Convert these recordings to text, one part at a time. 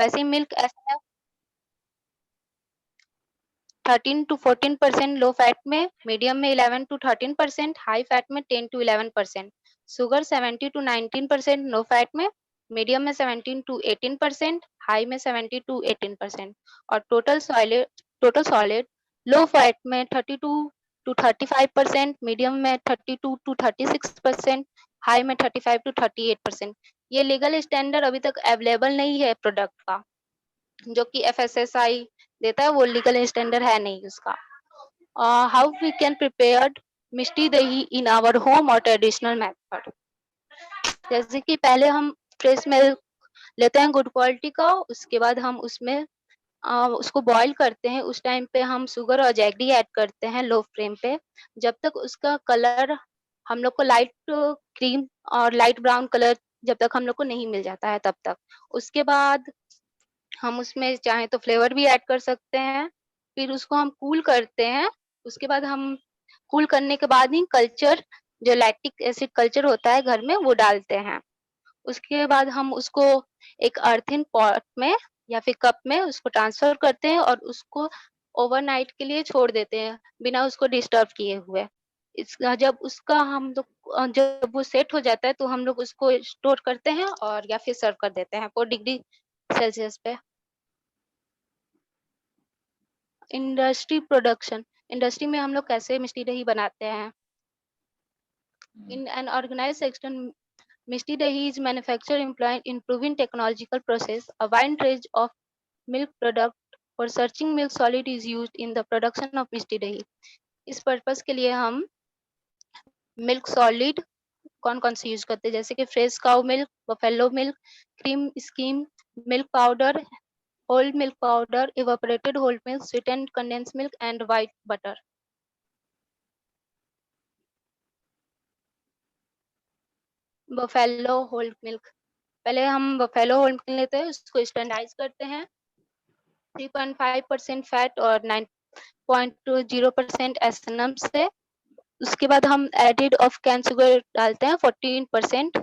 वैसे ही मिल्क ऐसा है 13 to 14% लो फैट में, मीडियम में 11 to 13%, हाई फैट में 10 to 11%। Sugar 70 to 19% no fat में, मीडियम में 17 to 18%, हाई में 70 to 18%। और टोटल सॉलिड लो फैट में 32 to 35%, मीडियम में 32 to 36%, हाई में 35 to 38%। ये लीगल स्टैंडर्ड अभी तक अवेलेबल नहीं है प्रोडक्ट का, जो कि FSSAI देता है, वो लीगल स्टैंडर्ड है नहीं उसका। हाउ वी कैन प्रिपेयर मिष्टी दही इन आवर होम और ट्रेडिशनल मेथड। जैसे कि पहले हम फ्रेश मिल्क लेते हैं गुड क्वालिटी का, उसके बाद हम उसमें उसको बॉईल करते हैं। उस टाइम पे हम शुगर और जैगरी ऐड करते हैं लो फ्लेम पे, जब तक उसका कलर हम लोग को लाइट क्रीम और लाइट ब्राउन कलर जब तक हम लोग को नहीं मिल जाता है तब तक। उसके बाद हम उसमें चाहें तो फ्लेवर भी ऐड कर सकते हैं। फिर उसको हम कूल करते हैं। उसके बाद हम कूल करने के बाद ही कल्चर, जो लैक्टिक एसिड कल्चर होता है घर में, वो डालते हैं। उसके बाद हम उसको एक अर्थिन पॉट में या फिर कप में उसको ट्रांसफर करते हैं और उसको ओवरनाइट के लिए छोड़ देते हैं बिना उसको डिस्टर्ब किए हुए। जब उसका हम लोग जब वो सेट हो जाता है तो हम लोग उसको स्टोर करते हैं और या फिर सर्व कर देते हैं 4 डिग्री सेल्सियस पे। इंडस्ट्री में हम लोग कैसे मिष्टी दही बनाते हैं। In unorganised section, mishti dahi is manufactured employing improving technological process. A wide range of milk product for searching milk solid is used in the production of mishti dahi. इस purpose के लिए हम मिल्क सॉलिड कौन कौन से use करते हैं, जैसे कि fresh cow milk, buffalo milk, cream skim milk powder, whole milk powder, evaporated whole milk, sweetened condensed milk and white butter. Buffalo whole milk, पहले हम बफेलो होल मिल्क लेते हैं, उसको स्टैंडर्डाइज करते हैं 3.5% फैट और 9.0% एसएनएम से। उसके बाद हम एडिड ऑफ कैन शुगर डालते हैं 14%।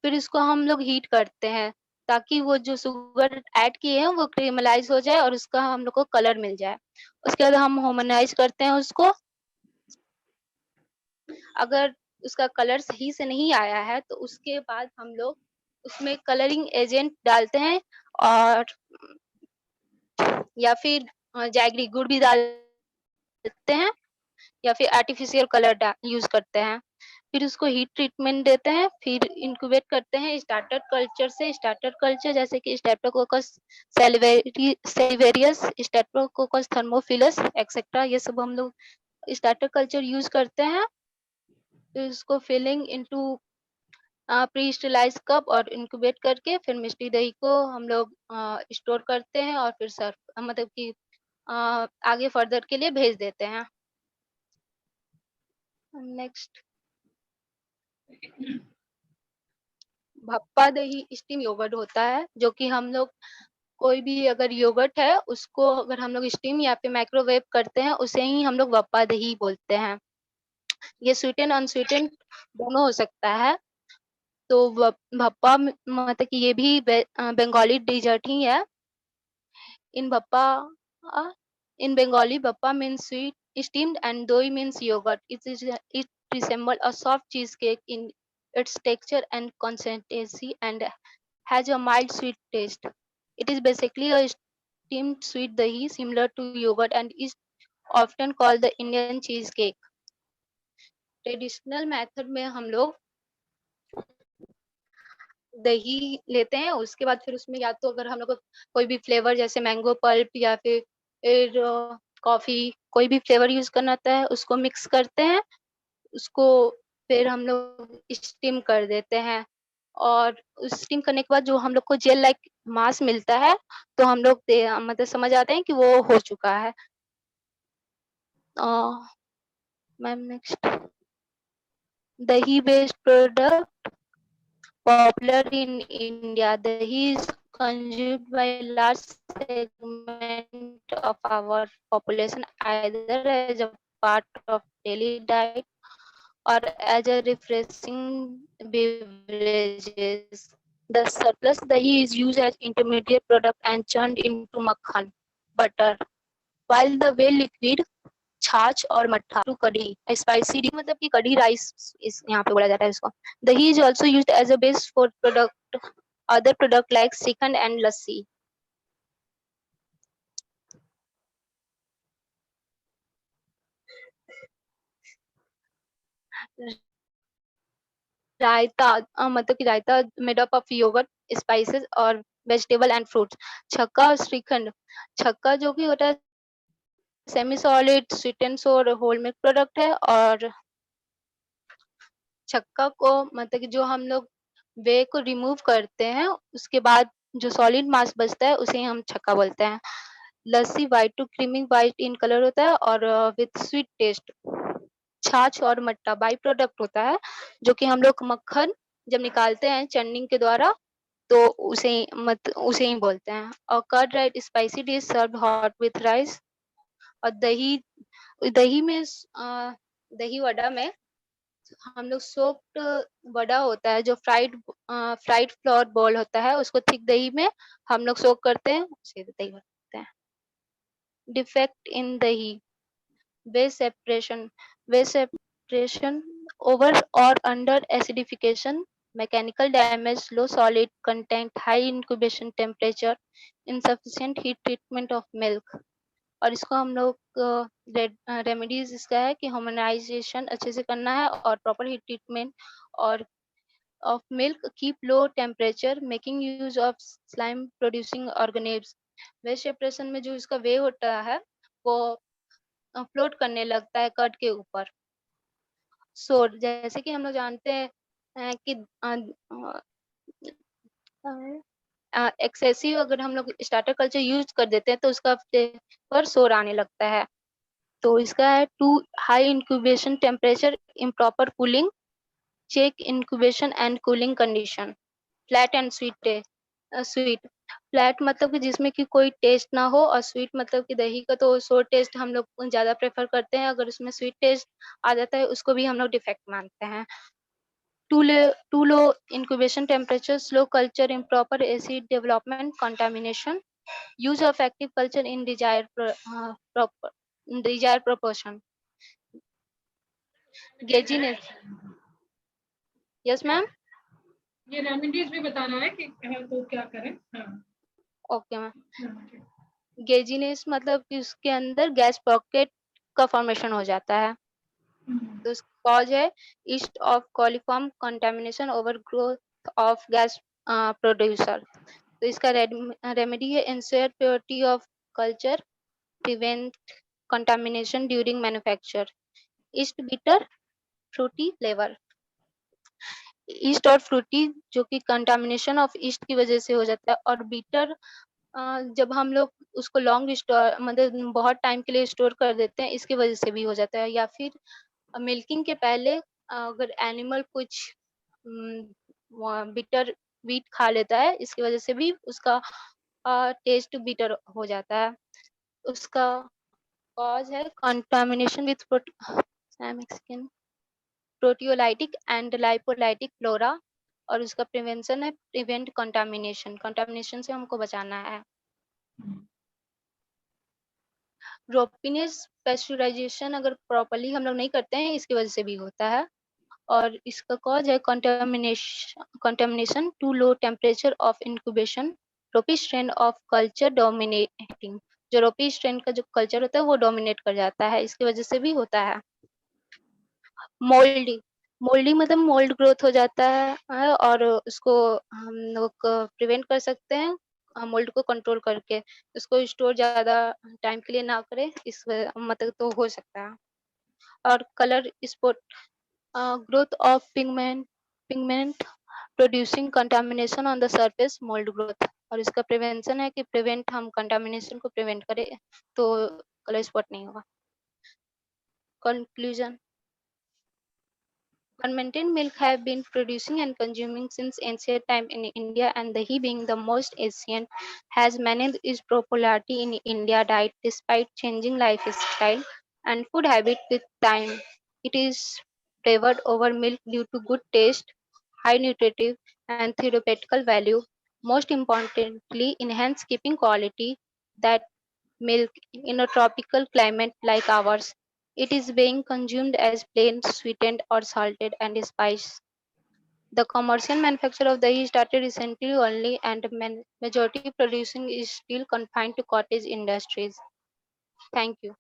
फिर इसको हम लोग हीट करते हैं ताकि वो जो शुगर ऐड किए हैं वो क्रीमलाइज हो जाए और उसका हम लोग को कलर मिल जाए। उसके बाद हम होमोनाइज करते हैं उसको। अगर उसका कलर सही से नहीं आया है तो उसके बाद हम लोग उसमें कलरिंग एजेंट डालते हैं और या फिर जैगरी गुड़ भी डालते हैं या फिर आर्टिफिशियल कलर यूज करते हैं। फिर उसको हीट ट्रीटमेंट देते हैं, फिर इंक्यूबेट करते हैं स्टार्टर कल्चर से। स्टार्टर कल्चर जैसे कि स्टेप्टोकोकस सेलिवेरियस, स्टेप्टोकोकस थर्मोफिलस एक्सेट्रा, ये सब हम लोग स्टार्टर कल्चर यूज करते हैं। फिर उसको filling into pre sterilise cup और इंक्यूबेट करके फिर मिष्टी दही को हम लोग स्टोर करते हैं और फिर सर्व मतलब कि आगे फर्दर के लिए भेज देते हैं। नेक्स्ट, भप्पा दही स्टीम योगर्ट होता है, जो कि हम लोग कोई भी अगर योगर्ट है उसको अगर हम लोग स्टीम या फिर माइक्रोवेव करते हैं उसे ही हम लोग भप्पा दही बोलते हैं। ये स्वीटेन अनस्वीटेन दोनों हो सकता है। तो भप्पा मतलब कि ये भी बंगाली डिजर्ट ही है। इन भप्पा in Bengali, bappa means sweet, steamed, and doi means yogurt. It resembles a soft cheesecake in its texture and consistency and has a mild sweet taste. It is basically a steamed sweet dahi similar to yogurt and is often called the Indian cheesecake. Traditional method में हम लोग दही लेते हैं, उसके बाद फिर उसमें या तो अगर हम लोग कोई भी फ्लेवर जैसे मैंगो पल्प या फिर कॉफी, कोई भी फ्लेवर यूज करना होता है उसको मिक्स करते हैं। उसको फिर हम लोग स्टीम कर देते हैं और स्टीम करने के बाद जो हम लोग को जेल लाइक मास मिलता है तो हम लोग मतलब समझ आते हैं कि वो हो चुका है। मैम नेक्स्ट, दही based product popular in India. Dahi is consumed by a large segment of our population either as a part of daily diet or as a refreshing beverages. The surplus dahi is used as intermediate product and churned into makhan, butter, while the whey liquid छाछ और मट्ठा to kadhi, spicy मतलब कि कढ़ी rice इस यहाँ पे बोला जाता है इसको. दही is also used as a base for other product like shrikhand and लस्सी. रायता मतलब कि raita made up of yoghurt, spices और वेजिटेबल एंड फ्रूट्स. छक्का और श्रीखंड. छक्का जो कि होता है semi solid sweet and sour whole milk product है, और छक्का को मतलब कि जो हम लोग वे को रिमूव करते हैं उसके बाद जो सॉलिड मास बचता है उसे हम छक्का बोलते हैं. Lassi white to creamy white in colour होता है और विथ स्वीट टेस्ट. छाछ और मट्टा बाई प्रोडक्ट होता है जो कि हम लोग मक्खन जब निकालते हैं चन्निंग के द्वारा तो उसे ही बोलते हैं. और curd right spicy dish serve hot with rice. और दही दही में दही वड़ा में हम लोग सोप्ड वड़ा होता है जो फ्राइड फ्लोर बॉल होता है उसको थिक दही में हम लोग सोक करते हैं उसे दही बोलते हैं. डिफेक्ट इन दही. वे separation over or under acidification, mechanical damage, low solid content, high incubation temperature, insufficient heat treatment of milk. और इसको हम लोग रेमेडीज इसका है कि ह्यूमनाइजेशन अच्छे से करना है और प्रॉपर हीट ट्रीटमेंट और of milk, keep low temperature, making use of slime producing organisms. Waste separation में जो इसका वे होता है वो फ्लोट करने लगता है कर्ड के ऊपर. सोर जैसे कि हम लोग जानते हैं कि एक्सेसिव अगर हम लोग स्टार्टर कल्चर यूज कर देते हैं तो उसका पर सोर आने लगता है. तो इसका है too high incubation temperature, improper cooling, check incubation and cooling condition. Flat and sweet. Flat मतलब कि जिसमें कि कोई टेस्ट ना हो और स्वीट मतलब कि दही का तो सोर टेस्ट हम लोग ज्यादा प्रेफर करते हैं. अगर उसमें स्वीट टेस्ट आ जाता है उसको भी हम लोग डिफेक्ट मानते हैं. Too low incubation temperature, slow culture, improper acid development, contamination, use of active culture in desired proportion. Gaginess. Yes, ma'am. ये रेमेडीज भी बताना है कि है तो क्या करें. हाँ. Okay, ma'am. गेजीनेस मतलब कि उसके अंदर गैस पॉकेट का फॉर्मेशन हो जाता है. तो कॉज है yeast of coliform contamination over growth of gas producer. तो इसका रेमेडी है ensure purity of culture, prevent contamination during manufacture. Yeast bitter fruity flavour. Yeast और फ्रूटी जो कि कंटामिनेशन ऑफ ईस्ट की वजह से हो जाता है, और बीटर जब हम लोग उसको लॉन्ग स्टोर मतलब बहुत टाइम के लिए स्टोर कर देते हैं इसकी वजह से भी हो जाता है. या फिर मिल्किंग के पहले अगर एनिमल कुछ बिटर वीट खा लेता है इसकी वजह से भी उसका टेस्ट बिटर हो जाता है. उसका कॉज है contamination with proteolytic and lipolytic flora. और उसका प्रिवेंशन है प्रिवेंट कंटामिनेशन से हमको बचाना है. रोपिनेस पेस्चराइजेशन अगर प्रॉपरली हम लोग नहीं करते हैं इसकी वजह से भी होता है. और इसका कॉज है contamination too low temperature of incubation, ropy strain of culture dominating. जो रोपी स्ट्रेन का जो कल्चर होता है वो डोमिनेट कर जाता है इसकी वजह से भी होता है. मोल्डी. मोल्डी मतलब मोल्ड ग्रोथ हो जाता है और उसको हम लोग प्रिवेंट कर सकते हैं मोल्ड को कंट्रोल करके. उसको स्टोर ज्यादा टाइम के लिए ना करें इस मतलब तो हो सकता है. और colour spot. Growth of pigment producing contamination on the surface mould growth. और इसका प्रिवेंशन है कि प्रिवेंट हम कंटामिनेशन को प्रिवेंट करें तो कलर स्पॉट नहीं होगा. Conclusion. Fermented milk have been producing and consuming since ancient time in India, and dahi being the most ancient has maintained its popularity in India diet despite changing lifestyle and food habit with time. It is favored over milk due to good taste, high nutritive and theoretical value. Most importantly, enhance keeping quality that milk in a tropical climate like ours. It is being consumed as plain, sweetened, or salted and spiced. The commercial manufacture of dahi started recently only, and majority producing is still confined to cottage industries. Thank you.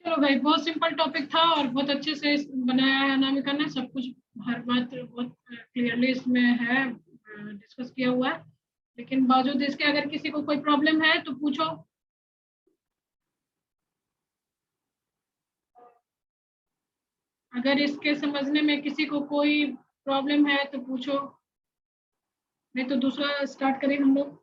चलो भाई, बहुत simple topic था और बहुत अच्छे से बनाया है अनामिका ने, सब कुछ हर बात बहुत क्लियरली इसमें है, डिस्कस किया हुआ है। लेकिन बावजूद इसके अगर किसी को कोई प्रॉब्लम है तो पूछो। अगर इसके समझने में किसी को कोई प्रॉब्लम है तो पूछो, नहीं तो दूसरा स्टार्ट करें हम लोग।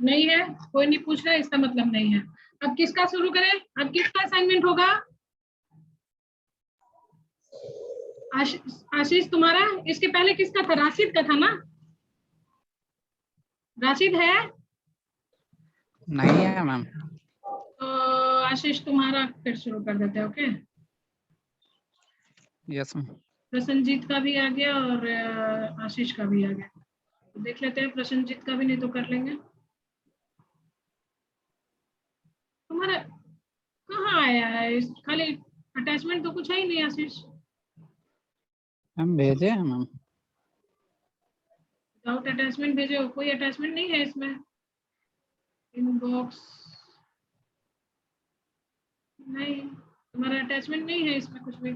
नहीं है, कोई नहीं पूछ रहा है, इसका मतलब नहीं है। अब किसका शुरू करें? अब किसका असाइनमेंट होगा? आशीष तुम्हारा? इसके पहले किसका था? राशिद का था ना? राशिद है? नहीं है मैम। तो आशीष तुम्हारा फिर शुरू कर देते हैं। Okay, yes ma'am. प्रसन्नजीत का भी आ गया और आशीष का भी आ गया, तो देख लेते हैं प्रसन्नजीत का भी, नहीं तो कर लेंगे। तुम्हारा कहाँ आया है? खाली अटैचमेंट तो कुछ है ही नहीं आशीष। हम भेजे हैं मैम। विदाउट अटैचमेंट भेजे हो? कोई अटैचमेंट नहीं है इसमें? इनबॉक्स नहीं, तुम्हारा अटैचमेंट नहीं है इसमें कुछ भी।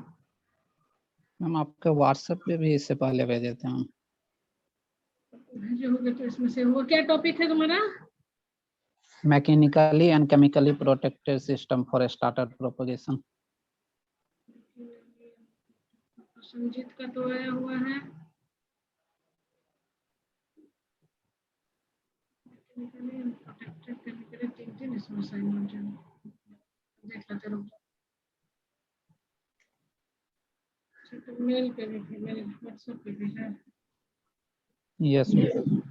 मैम आपके व्हाट्सएप पे भी इससे पहले भेजे थे मैम। भेजे होगे तो इसमें से हुआ। क्या टॉपिक है तुम्हारा? Mechanically and chemically protected system for starter propagation. Sanjeet का तो आया हुआ है। तीन इसमें असाइनमेंट है, देख लेते रहो। तो मेल पे भी, मेरे व्हाट्सएप पे भी है। Yes ma'am.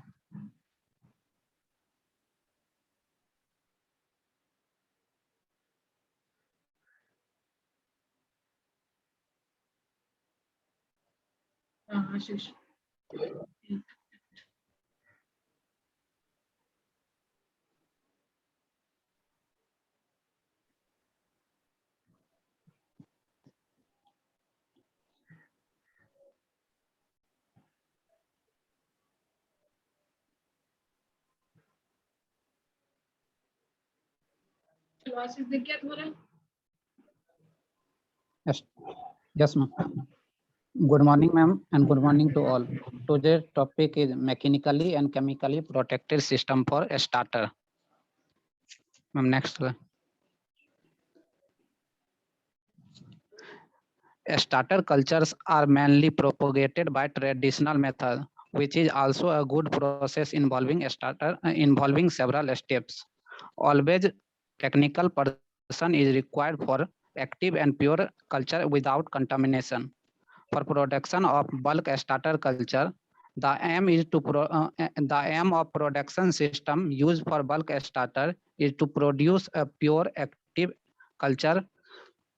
हाँ आशीष, चलो आशीष देख क्या तुम्हारा? Yes ma'am. Good morning ma'am and good morning to all. Today's topic is mechanically and chemically protected system for a starter. Ma'am next. Starter cultures are mainly propagated by traditional method, which is also a good process involving several steps. Always technical person is required for active and pure culture without contamination. For production of bulk starter culture, the aim of production system used for bulk starter is to produce a pure active culture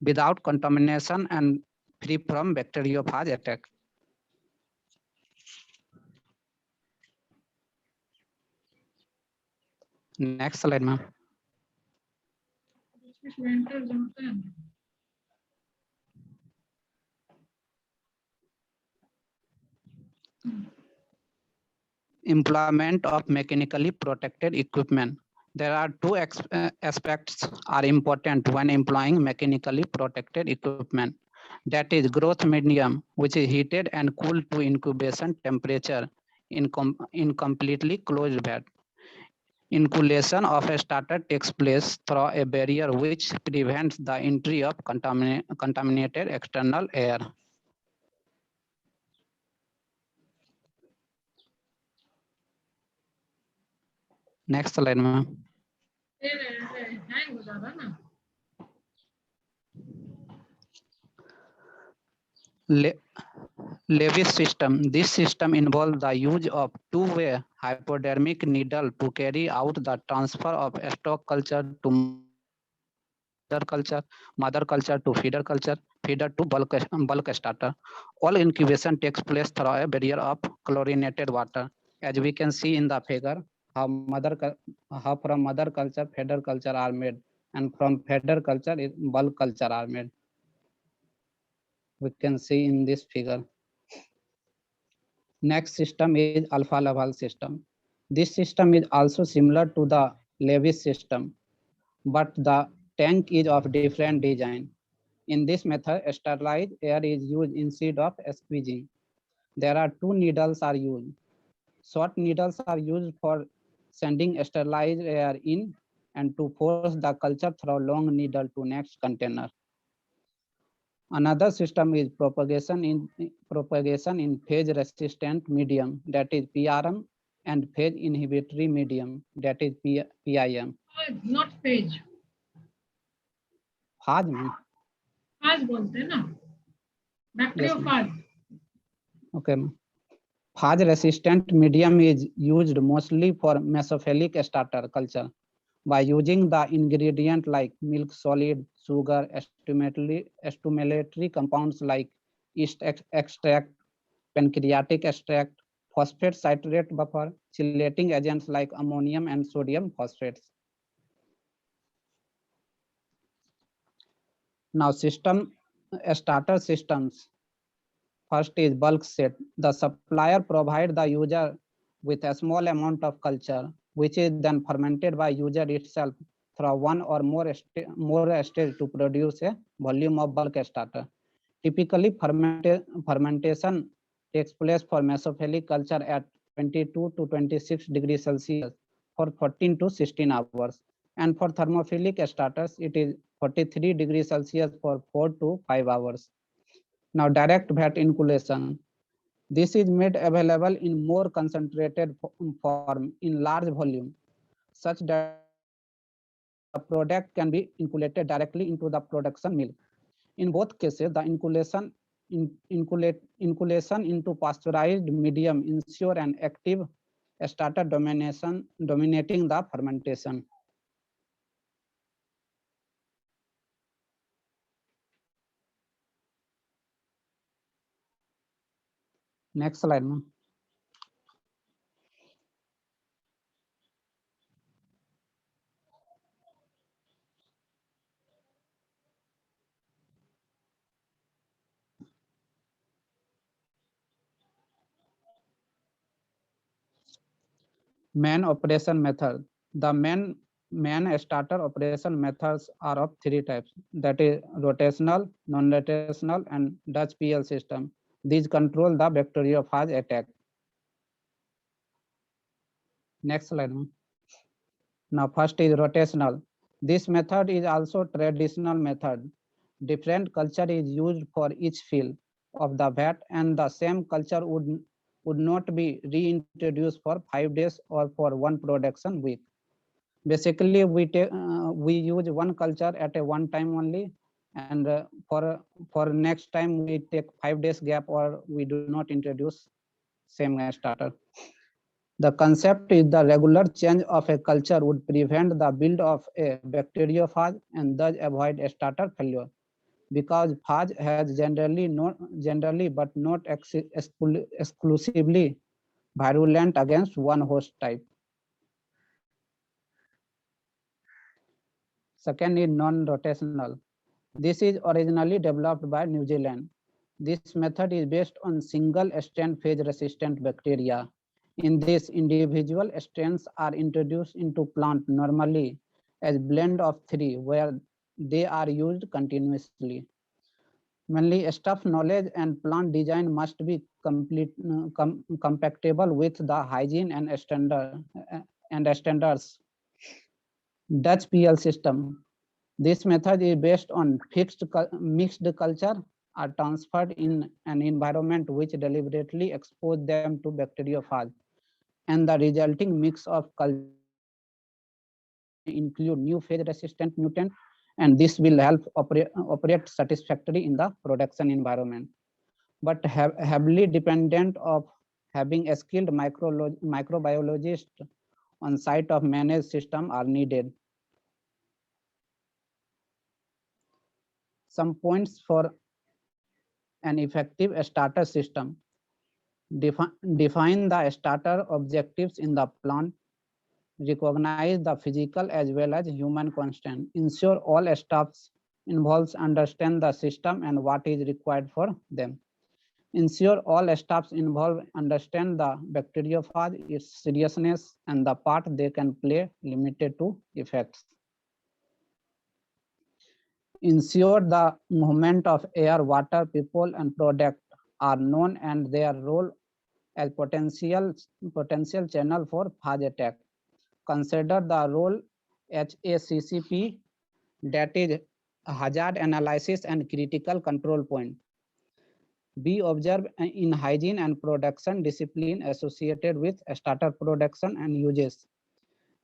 without contamination and free from bacteriophage attack. Next slide, ma'am. Employment of mechanically protected equipment. There are two aspects are important when employing mechanically protected equipment. That is growth medium, which is heated and cooled to incubation temperature in completely closed bed. Inoculation of a starter takes place through a barrier which prevents the entry of contaminated external air. Next slide, ma'am. Lewis system. This system involves the use of two-way hypodermic needle to carry out the transfer of stock culture to culture, mother culture to feeder culture, feeder to bulk starter. All incubation takes place through a barrier of chlorinated water. As we can see in the figure, how from mother culture feeder culture are made, and from feeder culture bulk culture are made. We can see in this figure. Next system is alpha Laval system. This system is also similar to the Lewis system, but the tank is of different design. In this method, sterilized air is used instead of squeezing. There are two needles are used. Short needles are used for sending sterilized air in and to force the culture through long needle to next container. Another system is propagation in phase resistant medium, that is PRM, and phase inhibitory medium, that is PIM. Not phage. Phage में phage बोलते हैं ना, bacteriophage. Okay. Phage resistant medium is used mostly for mesophilic starter culture by using the ingredient like milk solid, sugar, stimulatory compounds like yeast extract, pancreatic extract, phosphate citrate buffer, chelating agents like ammonium and sodium phosphates. Now starter systems. First is bulk set. The supplier provides the user with a small amount of culture, which is then fermented by user itself through one or more stage to produce a volume of bulk starter. Typically, fermentation takes place for mesophilic culture at 22 to 26 degrees Celsius for 14 to 16 hours. And for thermophilic starters, it is 43 degrees Celsius for 4 to 5 hours. Now, direct vat inoculation. This is made available in more concentrated form in large volume, such that the product can be inoculated directly into the production milk. In both cases, the inoculation into pasteurized medium ensure an active starter dominating the fermentation. Next slide, ma'am. Main operation method. The main starter operation methods are of three types, that is rotational, non-rotational, and Dutch PL system. These control the bacteriophage attack. Next slide. Now first is rotational. This method is also traditional method. Different culture is used for each fill of the vat, and the same culture would not be reintroduced for 5 days or for one production week. Basically, we use one culture at a one time only, and for next time we take 5 days gap, or we do not introduce same starter. The concept is the regular change of a culture would prevent the build of a bacteriophage and thus avoid a starter failure, because phage has generally but not exclusively virulent against one host type. Second is non-rotational. This is originally developed by New Zealand. This method is based on single strain phage resistant bacteria. In this, individual strains are introduced into plant normally as blend of 3, where they are used continuously. Mainly, staff knowledge and plant design must be compatible with the hygiene and standards. Dutch PL system. This method is based on mixed culture are transferred in an environment which deliberately expose them to bacteriophage, and the resulting mix of culture include new phage resistant mutant, and this will help operate satisfactorily in the production environment, but heavily dependent of having a skilled microbiologist on site of managed system are needed. Some points for an effective starter system. Define the starter objectives in the plan. Recognize the physical as well as human constraint. Ensure all staffs involved understand the system and what is required for them. Ensure all staffs involved understand the bacteriophage, its seriousness, and the part they can play limited to effects. Ensure the movement of air, water, people, and product are known and their role as potential channel for phage attack. Consider the role HACCP, that is hazard analysis and critical control point. Be observed in hygiene and production discipline associated with starter production and uses.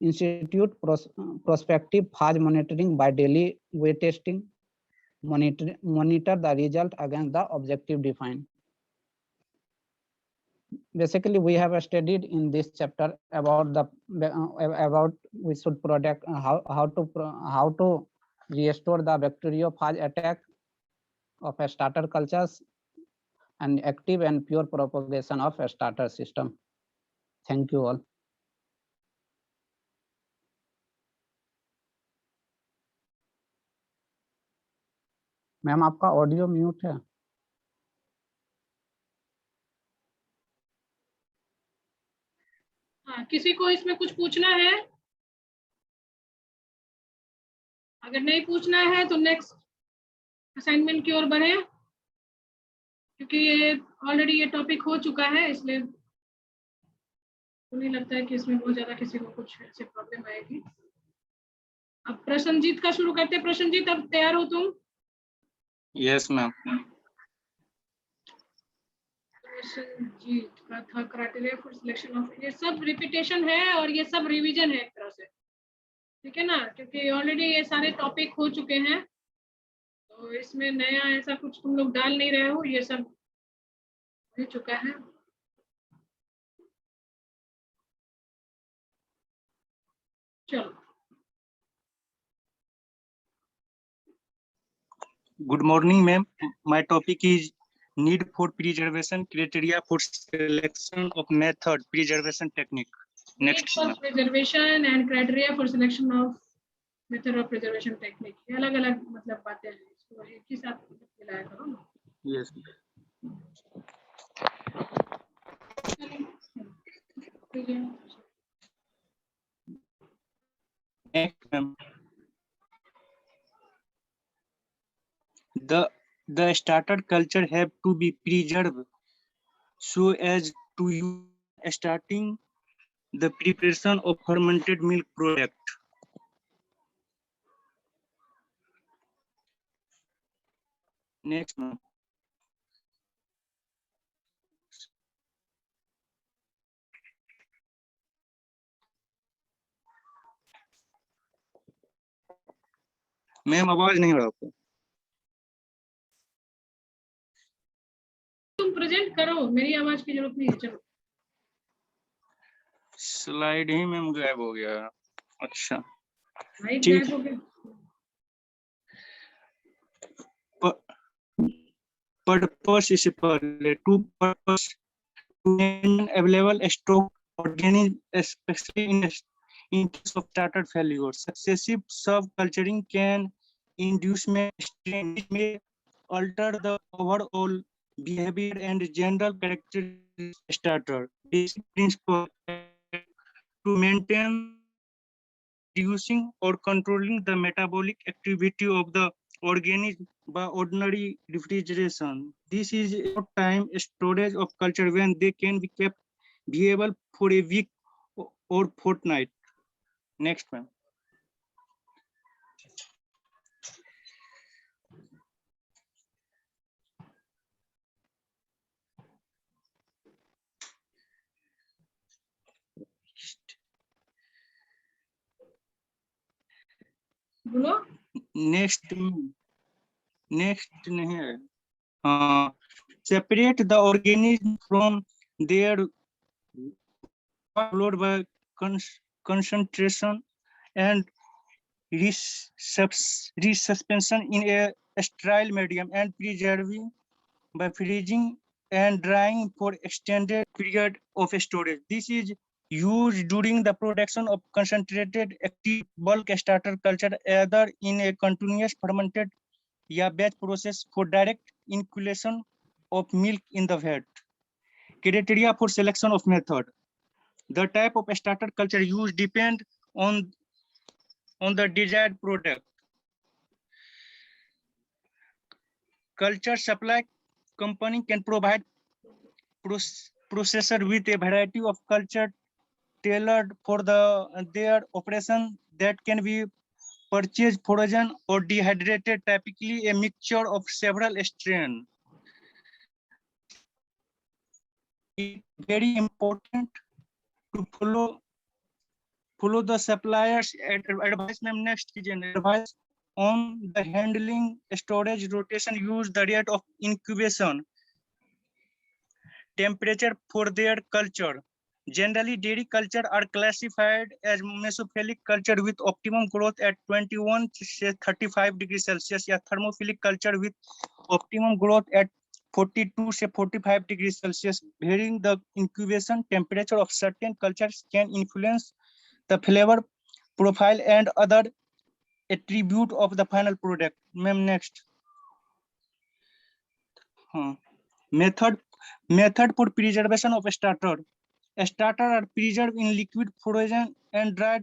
Institute prospective phage monitoring by daily weight testing. Monitor the result against the objective defined. Basically, we have studied in this chapter about we should protect how to restore the bacteriophage attack of a starter cultures and active and pure propagation of a starter system. Thank you all. Ma'am आपका audio mute है. हाँ, किसी को इसमें कुछ पूछना है? अगर नहीं पूछना है तो नेक्स्ट असाइनमेंट की ओर बढ़े, क्योंकि ये ऑलरेडी ये टॉपिक हो चुका है, इसलिए तो नहीं लगता है कि इसमें बहुत ज्यादा किसी को कुछ ऐसे प्रॉब्लम आएगी. अब प्रसन्नजीत का शुरू करते हैं. प्रसन्नजीत, अब तैयार हो तुम? Yes ma'am. प्रसन्नजीत का था क्राइटेरिया फॉर सिलेक्शन ऑफ, ये सब रिपीटेशन है और ये सब रिवीजन है एक तरह से, ठीक है ना, क्योंकि ऑलरेडी ये सारे टॉपिक हो चुके हैं, तो इसमें नया ऐसा कुछ तुम लोग डाल नहीं रहे हो, ये सब हो चुका है. चलो. Good morning, ma'am. My topic is need for preservation criteria for selection of method preservation technique. Next. For preservation and criteria for selection of method of preservation technique. ये अलग-अलग मतलब बातें हैं, इसको एक ही साथ मिलाया करो ना. Yes. Next, ma'am. The started culture have to be preserved so as to use starting the preparation of fermented milk product. Next, ma'am. Ma'am आवाज नहीं आ रहा आपको. तुम प्रेजेंट करो, मेरी आवाज की जरूरत नहीं है. चलो. स्लाइड ही मैम गायब हो गया. अच्छा ठीक है. Purpose is to purpose to maintain available stock organism, especially in case of starter failure. Successive subculturing can induce strain which may alter the overall behavior and general characteristics of starter. Basic principle to maintain reducing or controlling the metabolic activity of the organism by ordinary refrigeration. This is a time storage of culture when they can be kept viable for a week or fortnight. Next, ma'am. बोलो. Next नहीं है. Separate the organism from their followed by concentration and resuspension in a sterile medium and preserving by freezing and drying for extended period of storage. This is used during the production of concentrated active bulk starter culture, either in a continuous fermented या batch process for direct inoculation of milk in the vat. Criteria for selection of method. The type of starter culture used depend on the desired product. Culture supply company can provide processor with a variety of culture tailored for their operation that can be purchased frozen or dehydrated, typically a mixture of several strains. It's very important to follow the suppliers advice. Next advice on the handling, storage, rotation, use the rate of incubation, temperature for their culture. Generally, dairy culture are classified as mesophilic culture with optimum growth at 21 to 35 degrees Celsius, या thermophilic culture with optimum growth at 42 to 45 degrees Celsius. Varying the incubation temperature of certain cultures can influence the flavor profile and other attribute of the final product. Ma'am, next. Method for preservation of starter. Starter are preserved in liquid, frozen, and dried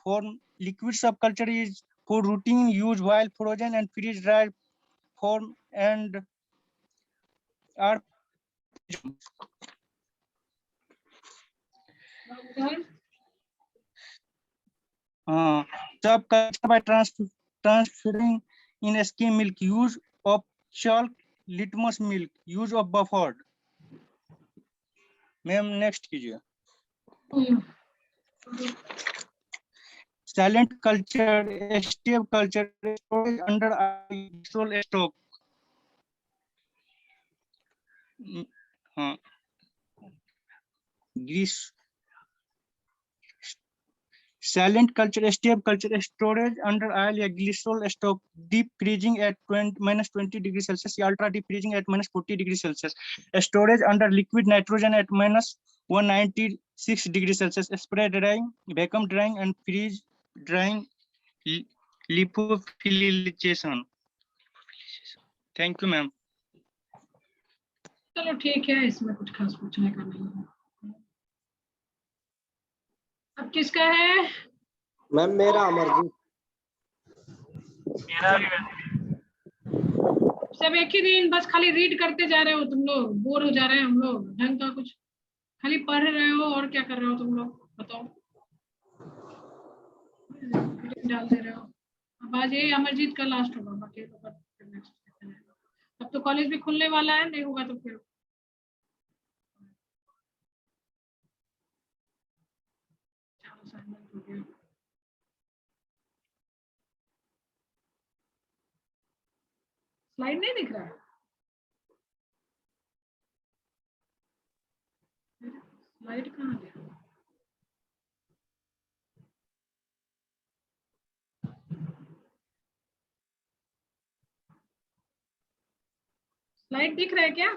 form. Liquid subculture is for routine use, while frozen and freeze dried form and are subculture by transferring in skim milk, use of chalk, litmus milk, use of buffered. Ma'am next कीजिए. Silent culture, step culture, storage under control stock. Grease. Silent culture, step culture, storage under oil या glycerol stock, deep freezing at -20 degrees Celsius, ultra deep freezing at -40 degrees Celsius. Storage under liquid nitrogen at -196 degrees Celsius. Spray drying, vacuum drying, and freeze drying lyophilisation. Thank you ma'am. चलो ठीक है, इसमें कुछ खास पूछने का नहीं है. अब किसका है? मैम मेरा अमरजीत. मेरा भी. सब एक ही दिन बस खाली रीड करते जा रहे हो तुम लोग, बोर हो जा रहे हैं हम लोग. ढंग का कुछ खाली पढ़ रहे हो और क्या कर रहे हो तुम लोग बताओ. डाल दे रहे हो. अब आज ये अमरजीत का लास्ट होगा, बाकी तो नेक्स्ट. अब तो कॉलेज भी खुलने वाला है, नहीं होगा तो फिर असाइनमेंट हो गया. स्लाइड नहीं दिख रहा है? स्लाइड कहाँ गया? स्लाइड दिख रहा है क्या?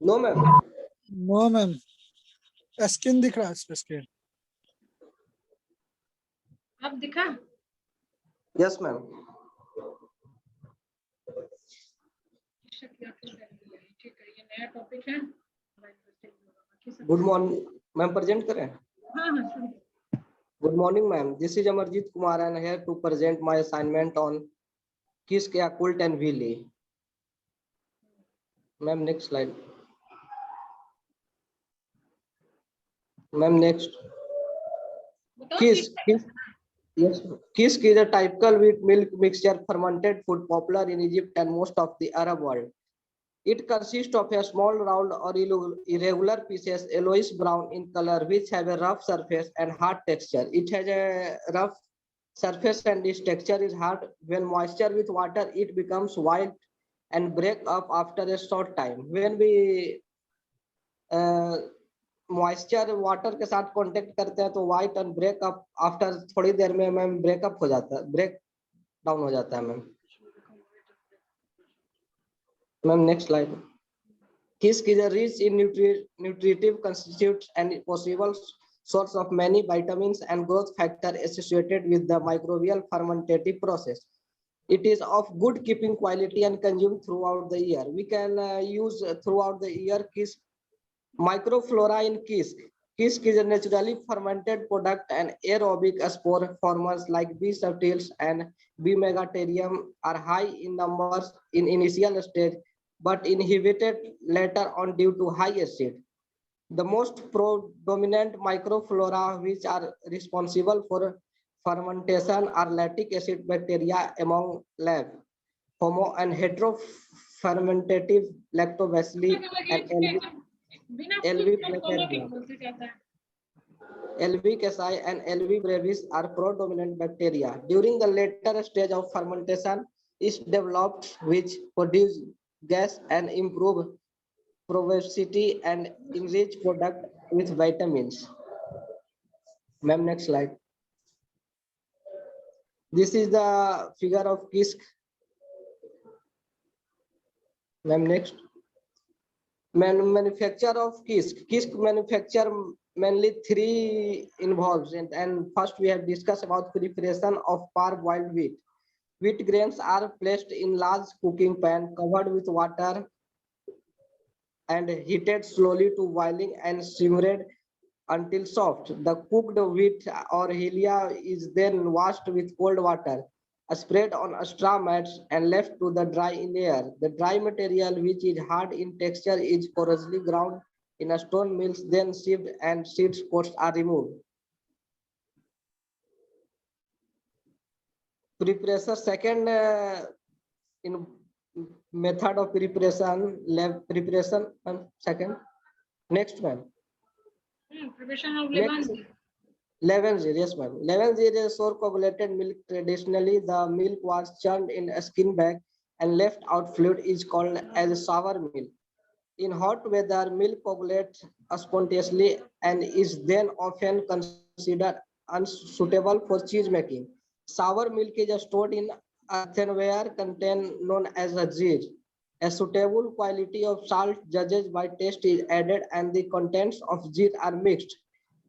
No ma'am. No ma'am, screen दिख रहा है इस पे. स्क्रीन अब दिखा? Yes ma'am. ठीक है, ये नया टॉपिक है. Good morning ma'am. प्रेजेंट करें? हाँ हाँ. Good morning, ma'am. This is Amarjit Kumar and here to present my assignment on Kisk, Yakult and Willy. Ma'am, next slide. Ma'am, next. Kisk. Yes. Kisk is a typical wheat milk mixture fermented food popular in Egypt and most of the Arab world. It consists of a small round or irregular pieces, yellowish brown in color, which have a rough surface and hard texture. It has a rough surface and its texture is hard. When moisture with water, it becomes white and break up after a short time. When we moisture water के साथ contact करते हैं तो white and breakup after थोड़ी देर में ma'am breakup हो जाता है, ब्रेक डाउन हो जाता है ma'am. Ma'am next slide. Kisk is a rich in nutritive constituents and possible source of many vitamins and growth factor associated with the microbial fermentative process. It is of good keeping quality and consumed throughout the year. We can use throughout the year Kisk. Microflora in Kisk. Kisk is a naturally fermented product and aerobic spore formers like B. subtilis and B. megatherium are high in numbers in initial stage, but inhibited later on due to high acid. The most predominant microflora which are responsible for fermentation are lactic acid bacteria among lab, homo and heterofermentative lactobacilli and LV placenta. LV casei and LV brevis are predominant bacteria. During the later stage of fermentation, yeast developed which produce gas and improve porosity and enrich product with vitamins. Ma'am, next slide. This is the figure of Kisk. Ma'am, next. Manufacture of Kisk. Kisk manufacture mainly three involves, and first we have discussed about preparation of parboiled wheat. Wheat grains are placed in large cooking pan covered with water and heated slowly to boiling and simmered until soft. The cooked wheat or hillia is then washed with cold water, spread on straw mats and left to the dry in air. The dry material, which is hard in texture, is coarsely ground in a stone mills, then sieved and seed coats are removed. Preparation, second in method of preparation, lab preparation, second. Next, ma'am. Preparation of lemon. Levanger, yes, ma'am. Levanger is a sour coagulated milk. Traditionally, the milk was churned in a skin bag and left out fluid is called as a sour milk. In hot weather, milk coagulates spontaneously and is then often considered unsuitable for cheese making. Sour milk is stored in earthenware container known as a jar. A suitable quality of salt judged by taste is added and the contents of jar are mixed.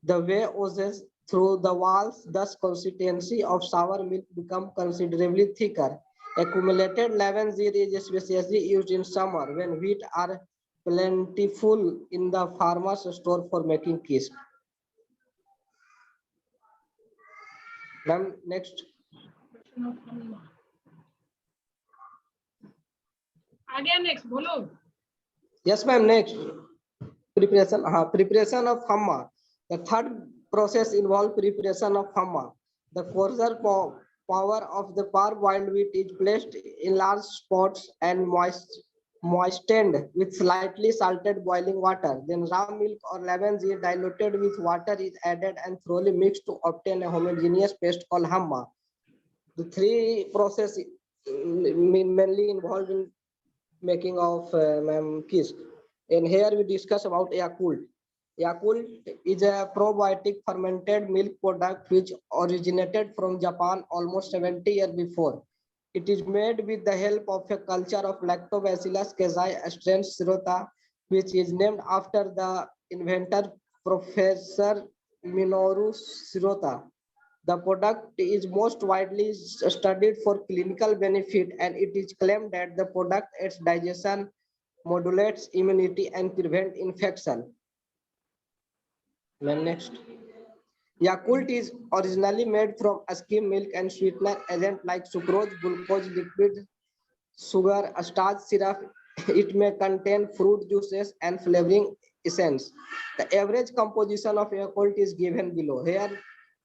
The whey oozes through the walls, thus consistency of sour milk become considerably thicker. Accumulated leaven jar is especially used in summer when wheat are plentiful in the farmer's store for making Kisk. Ma'am, next. आगे next बोलो. Yes, ma'am, next. Preparation of hamma. The third process involves preparation of hamma. The coarser power of the parboiled wheat is placed in large pots and moistened with slightly salted boiling water. Then raw milk or leaven is diluted with water is added and thoroughly mixed to obtain a homogeneous paste called hamma. The three processes mainly involved in making of Kisk. And here we discuss about Yakult. Yakult is a probiotic fermented milk product which originated from Japan almost 70 years before. It is made with the help of a culture of Lactobacillus casei strain Sirota, which is named after the inventor Professor Minoru Sirota. The product is most widely studied for clinical benefit, and it is claimed that the product aids digestion, modulates immunity, and prevent infection. Next. Yakult is originally made from skim milk and sweetener agent like sucrose, glucose, liquid sugar, starch syrup. It may contain fruit juices and flavoring essence. The average composition of Yakult is given below. Here,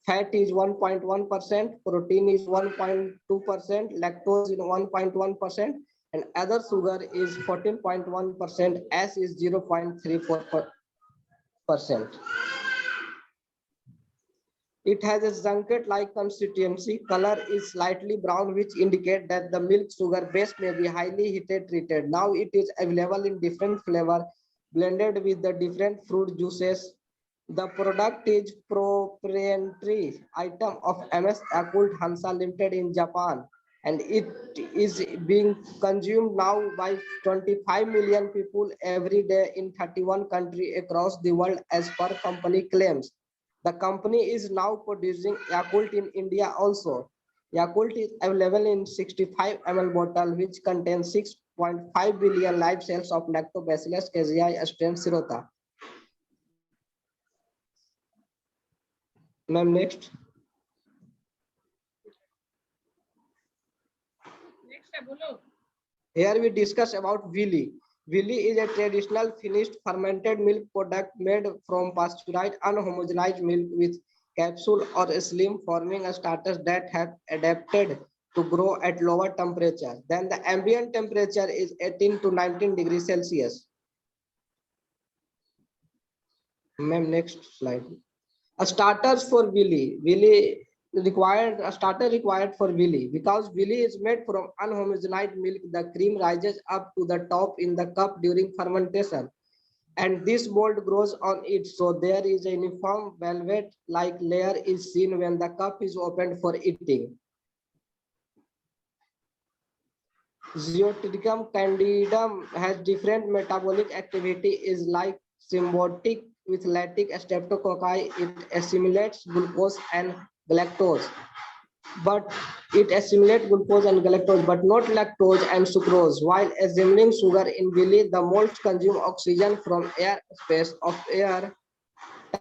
fat is 1.1%, protein is 1.2%, lactose is 1.1%, and other sugar is 14.1%, S is 0.34%. It has a junket-like constituency. Color is slightly brown, which indicate that the milk sugar base may be highly heated treated. Now it is available in different flavor, blended with the different fruit juices The product is proprietary item of MS Yakult Hansa Limited in Japan, and it is being consumed now by 25 million people every day in 31 countries across the world as per company claims. The company is now producing Yakult in India also. Yakult is available in 65 ml bottle, which contains 6.5 billion live cells of Lactobacillus casei strain Sirota. Ma'am, next. Next है बोलो। Here we discuss about Willy. Willy is a traditional finished fermented milk product made from pasteurized unhomogenized milk with capsule or slim, forming a starter that have adapted to grow at lower temperature. Then the ambient temperature is 18 to 19 degrees Celsius. Ma'am, next slide. A starters for Willy required a starter required for Willy. Because Willy is made from unhomogenized milk, the cream rises up to the top in the cup during fermentation, and this mold grows on it, so there is a uniform velvet like layer is seen when the cup is opened for eating. Zeotrichum candidum has different metabolic activity, is like symbiotic with lactic streptococci. It assimilates glucose and galactose, but not lactose and sucrose. While assembling sugar in Willy, the molds consume oxygen from air space of air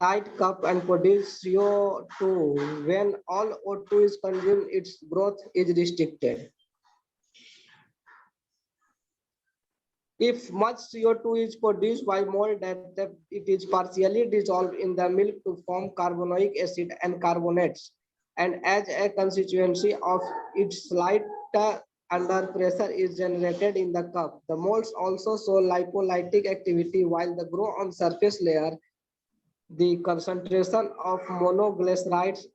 tight cup and produce CO2. When all O2 is consumed, its growth is restricted. If much CO2 is produced by mold, that it is partially dissolved in the milk to form carbonic acid and carbonates, and as a consequence of its slight under pressure is generated in the cup. The molds also show lipolytic activity while the grow on surface layer. The concentration of monoglycerides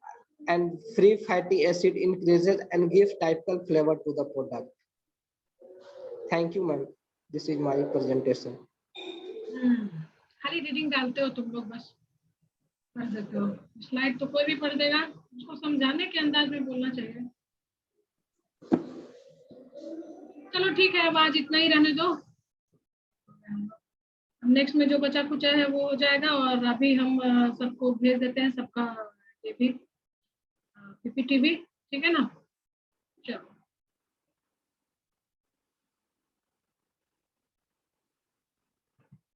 and free fatty acid increases and gives typical flavor to the product. Thank you, ma'am. This is my presentation. खाली reading डालते हो तुम लोग, बस पढ़ देते हो। Slide तो कोई भी पढ़ देगा, उसको समझाने के अंदाज में बोलना चाहिए। चलो ठीक है, अब आज इतना ही रहने दो। नेक्स्ट में जो बचा कुचा है वो हो जाएगा, और अभी हम सबको भेज देते हैं सबका ये भी PPT भी, ठीक है ना।